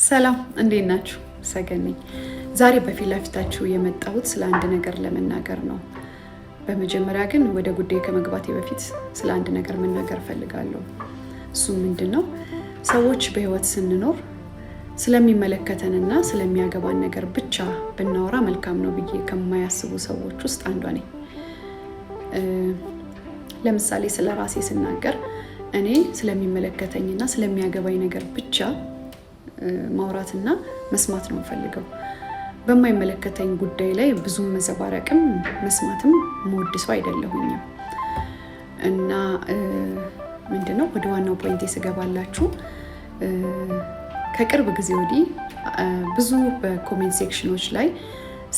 ሰላም እንዴት ናችሁ? ሰገን ነኝ። ዛሬ በፊት ለፊታችሁ የመጣሁት ስለ አንድ ነገር ለመናገር ነው። በመጀመሪያ ግን ወደ ጉዳይ ከመግባቴ በፊት ስለ አንድ ነገር መናገር ፈልጋለሁ። እሱ ምንድነው? ሰዎች በህይወት ስንኖር ስለሚመለከተንና ስለሚያገባን ነገር ብቻ ብናወራ መልካም ነው ብዬ ከማያስቡ ሰዎች ውስጥ አንዷ ነኝ። ለምሳሌ ስለ ራሴ ስናገር እኔ ስለሚመለከተኝና ስለሚያገባኝ ነገር ብቻ ማውራትና መስማት ነው ፈልገው። በማይመለከተኝ ጉዳይ ላይ ብዙም መዘባረቅም መስማትም መወድ ሰው አይደለሁኝም። እና ምንድነው ወደ ዋናው ፖይንት ስገባላችሁ፣ ከቅርብ ጊዜ ወዲህ ብዙ በኮሜንት ሴክሽኖች ላይ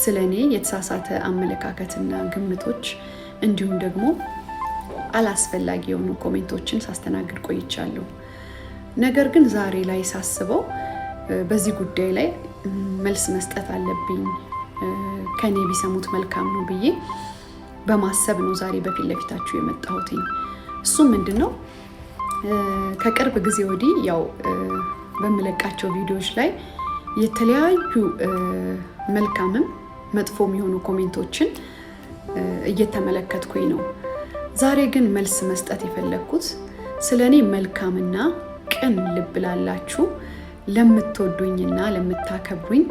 ስለኔ የተሳሳተ አመለካከትና ግምቶች እንዲሁም ደግሞ አላስፈላጊ የሆኑ ኮሜንቶችን ሳስተናግድ ቆይቻለሁ። ነገር ግን ዛሬ ላይ ሳስበው በዚህ ጉዳይ ላይ መልስ መስጠት አለብኝ፣ ከኔ ቢሰሙት መልካም ነው ብዬ በማሰብ ነው ዛሬ በፊት ለፊታችሁ የመጣሁት። እሱም ምንድነው ከቅርብ ጊዜ ወዲህ ያው በመለቃቸው ቪዲዮዎች ላይ የተለያዩ መልካምም መጥፎም የሆኑ ኮሜንቶችን እየተመለከትኩኝ ነው። ዛሬ ግን መልስ መስጠት የፈለኩት ስለኔ መልካምና ቅን ልብ ላላችሁ ለምትወዱኝና ለምታከብሩኝ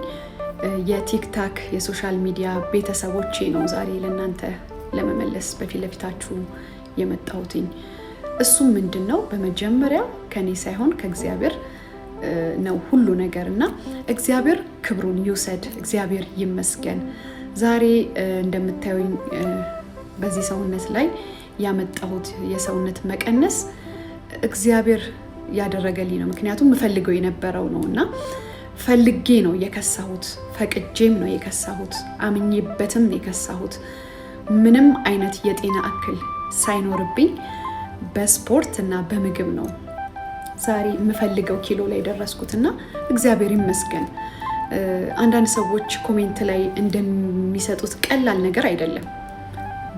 የቲክታክ የሶሻል ሚዲያ ቤተሰቦቼ ነው ዛሬ ለእናንተ ለመመለስ በፊት ለፊታችሁ የመጣሁት። እሱም ምንድነው በመጀመሪያ ከኔ ሳይሆን ከእግዚአብሔር ነው ሁሉ ነገርና እግዚአብሔር ክብሩን ይውሰድ፣ እግዚአብሔር ይመስገን። ዛሬ እንደምታዩኝ በዚህ ሰውነት ላይ ያመጣሁት የሰውነት መቀነስ እግዚአብሔር ያደረገልኝ ነው። ምክንያቱም ምፈልገው የነበረው ነውና ፈልጌ ነው የከሳሁት፣ ፈቅጄም ነው የከሳሁት፣ አምኜበትም ነው የከሳሁት። ምንም አይነት የጤና እክል ሳይኖርብኝ በስፖርት እና በምግብ ነው ዛሬ የምፈልገው ኪሎ ላይ ደረስኩትና እግዚአብሔር ይመስገን። አንዳንድ ሰዎች ኮሜንት ላይ እንደሚሰጡት ቀላል ነገር አይደለም፣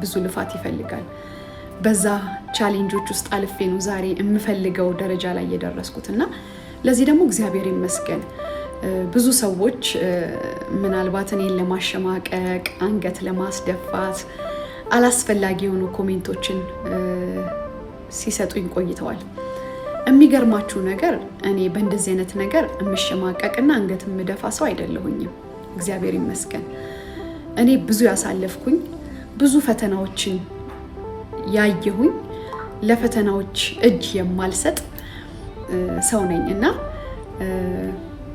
ብዙ ልፋት ይፈልጋል። በዛ ቻሌንጆች ውስጥ አልፌ ነው ዛሬ የምፈልገው ደረጃ ላይ የደረስኩትና ለዚህ ደግሞ እግዚአብሔር ይመስገን። ብዙ ሰዎች ምናልባት እኔን ለማሸማቀቅ፣ አንገት ለማስደፋት አላስፈላጊ የሆኑ ኮሜንቶችን ሲሰጡኝ ቆይተዋል። የሚገርማችሁ ነገር እኔ በእንደዚህ አይነት ነገር የምሸማቀቅና አንገት የምደፋ ሰው አይደለሁኝም። እግዚአብሔር ይመስገን። እኔ ብዙ ያሳለፍኩኝ ብዙ ፈተናዎችን ያየሁኝ ለፈተናዎች እጅ የማልሰጥ ሰው ነኝ እና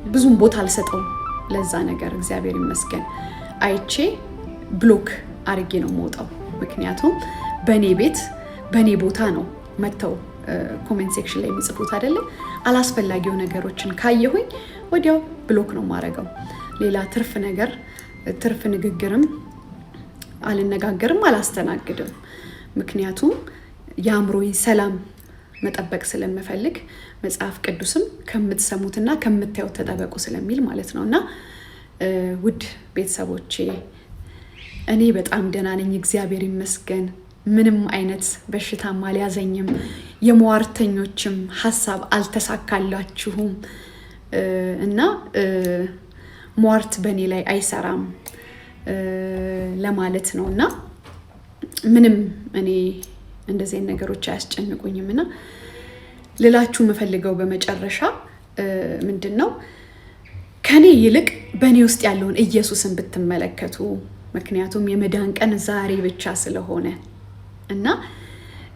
ብዙም ቦታ አልሰጠውም ለዛ ነገር። እግዚአብሔር ይመስገን አይቼ ብሎክ አድርጌ ነው የምወጣው። ምክንያቱም በእኔ ቤት በእኔ ቦታ ነው መተው ኮሜንት ሴክሽን ላይ የሚጽፉት አይደለም። አላስፈላጊው ነገሮችን ካየሁኝ ወዲያው ብሎክ ነው የማደርገው። ሌላ ትርፍ ንግግርም አልነጋገርም፣ አላስተናግድም። ምክንያቱም የአእምሮዬን ሰላም መጠበቅ ስለምፈልግ መጽሐፍ ቅዱስም ከምትሰሙትና ከምታዩት ተጠበቁ ስለሚል ማለት ነው። እና ውድ ቤተሰቦቼ እኔ በጣም ደህና ነኝ፣ እግዚአብሔር ይመስገን። ምንም አይነት በሽታም አልያዘኝም። የሟርተኞችም ሀሳብ አልተሳካላችሁም እና ሟርት በእኔ ላይ አይሰራም ለማለት ነው። እና ምንም እኔ እንደዚህ ነገሮች አያስጨንቁኝም። እና ልላችሁ የምፈልገው በመጨረሻ ምንድነው ከኔ ይልቅ በእኔ ውስጥ ያለውን ኢየሱስን ብትመለከቱ። ምክንያቱም የመዳን ቀን ዛሬ ብቻ ስለሆነ እና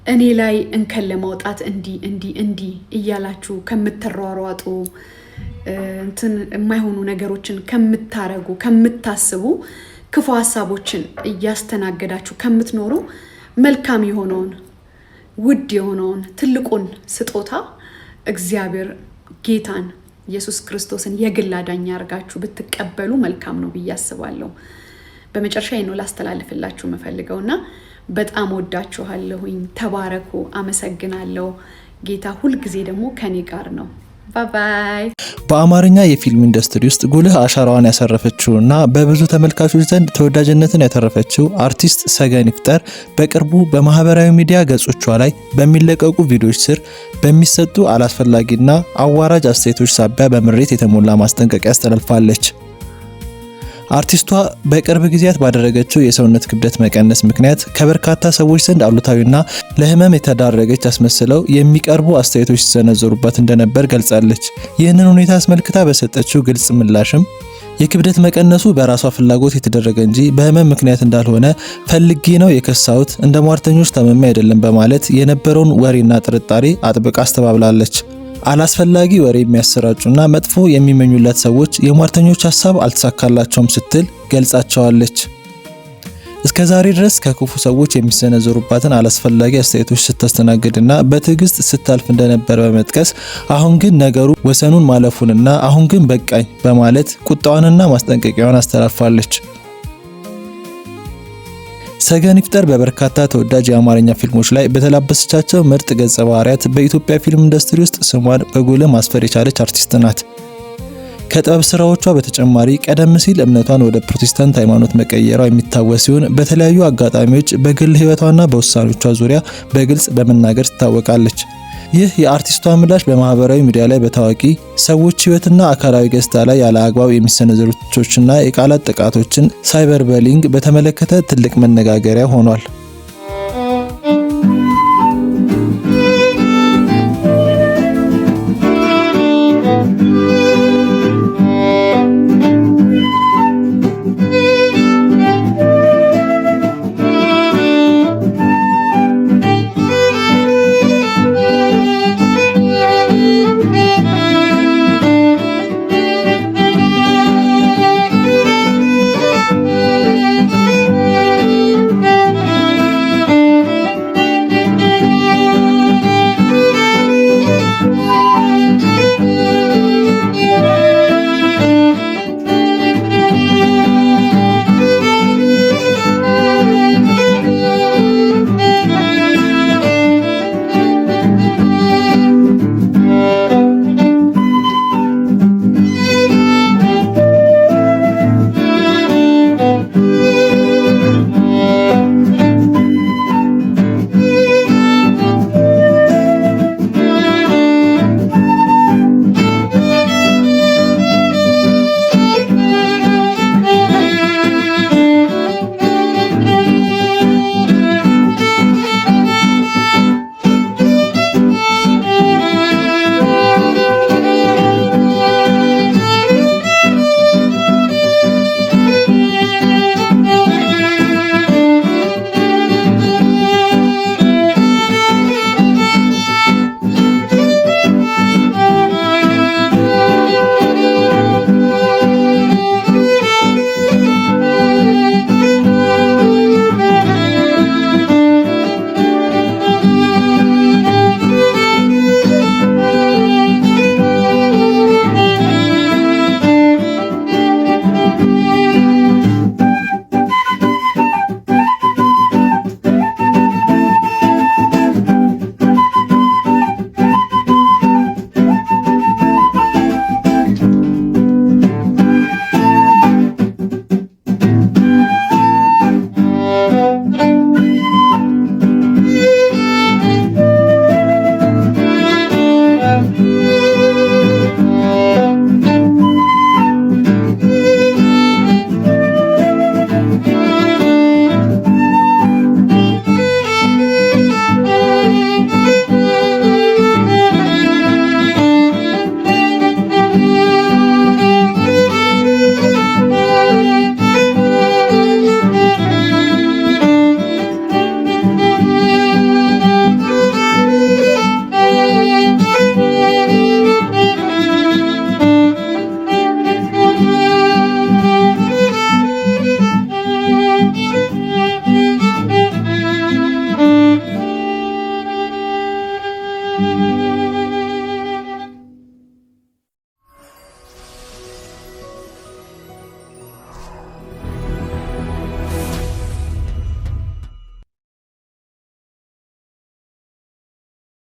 እኔ ላይ እንከን ለማውጣት እንዲህ እያላችሁ ከምትሯሯጡ የማይሆኑ ነገሮችን ከምታረጉ ከምታስቡ ክፉ ሀሳቦችን እያስተናገዳችሁ ከምትኖሩ መልካም የሆነውን ውድ የሆነውን ትልቁን ስጦታ እግዚአብሔር ጌታን ኢየሱስ ክርስቶስን የግል አዳኝ አድርጋችሁ ብትቀበሉ መልካም ነው ብዬ አስባለሁ። በመጨረሻ ነው ላስተላልፍላችሁ የምፈልገውና በጣም ወዳችኋለሁኝ። ተባረኩ። አመሰግናለሁ። ጌታ ሁልጊዜ ደግሞ ከኔ ጋር ነው። ባይ። በአማርኛ የፊልም ኢንዱስትሪ ውስጥ ጉልህ አሻራዋን ያሳረፈችውና በብዙ ተመልካቾች ዘንድ ተወዳጅነትን ያተረፈችው አርቲስት ሰገን ይፍጠር በቅርቡ በማህበራዊ ሚዲያ ገጾቿ ላይ በሚለቀቁ ቪዲዮዎች ስር በሚሰጡ አላስፈላጊና አዋራጅ አስተያየቶች ሳቢያ በምሬት የተሞላ ማስጠንቀቂያ አስተላልፋለች። አርቲስቷ በቅርብ ጊዜያት ባደረገችው የሰውነት ክብደት መቀነስ ምክንያት ከበርካታ ሰዎች ዘንድ አሉታዊና ለህመም የተዳረገች አስመስለው የሚቀርቡ አስተያየቶች ሲሰነዘሩባት እንደነበር ገልጻለች። ይህንን ሁኔታ አስመልክታ በሰጠችው ግልጽ ምላሽም የክብደት መቀነሱ በራሷ ፍላጎት የተደረገ እንጂ በህመም ምክንያት እንዳልሆነ ፈልጌ ነው የከሳሁት፣ እንደ ሟርተኞች ታመሜ አይደለም በማለት የነበረውን ወሬና ጥርጣሬ አጥብቃ አስተባብላለች። አላስፈላጊ ወሬ የሚያሰራጩና መጥፎ የሚመኙላት ሰዎች የሟርተኞች ሐሳብ አልተሳካላቸውም ስትል ገልጻቸዋለች። እስከዛሬ ድረስ ከክፉ ሰዎች የሚሰነዘሩባትን አላስፈላጊ አስተያየቶች ስታስተናግድና በትዕግስት ስታልፍ እንደነበር በመጥቀስ አሁን ግን ነገሩ ወሰኑን ማለፉንና አሁን ግን በቃኝ በማለት ቁጣዋንና ማስጠንቀቂያዋን አስተላልፋለች። ሰገን ይፍጠር በበርካታ ተወዳጅ የአማርኛ ፊልሞች ላይ በተላበሰቻቸው ምርጥ ገጸ ባህሪያት በኢትዮጵያ ፊልም ኢንዱስትሪ ውስጥ ስሟን በጉልህ ማስፈር የቻለች አርቲስት ናት። ከጥበብ ስራዎቿ በተጨማሪ ቀደም ሲል እምነቷን ወደ ፕሮቴስታንት ሃይማኖት መቀየሯ የሚታወስ ሲሆን በተለያዩ አጋጣሚዎች በግል ህይወቷና በውሳኔዎቿ ዙሪያ በግልጽ በመናገር ትታወቃለች። ይህ የአርቲስቷ ምላሽ በማህበራዊ ሚዲያ ላይ በታዋቂ ሰዎች ህይወትና አካላዊ ገጽታ ላይ ያለ አግባብ የሚሰነዘሩ ትችቶችና የቃላት ጥቃቶችን ሳይበር በሊንግ በተመለከተ ትልቅ መነጋገሪያ ሆኗል።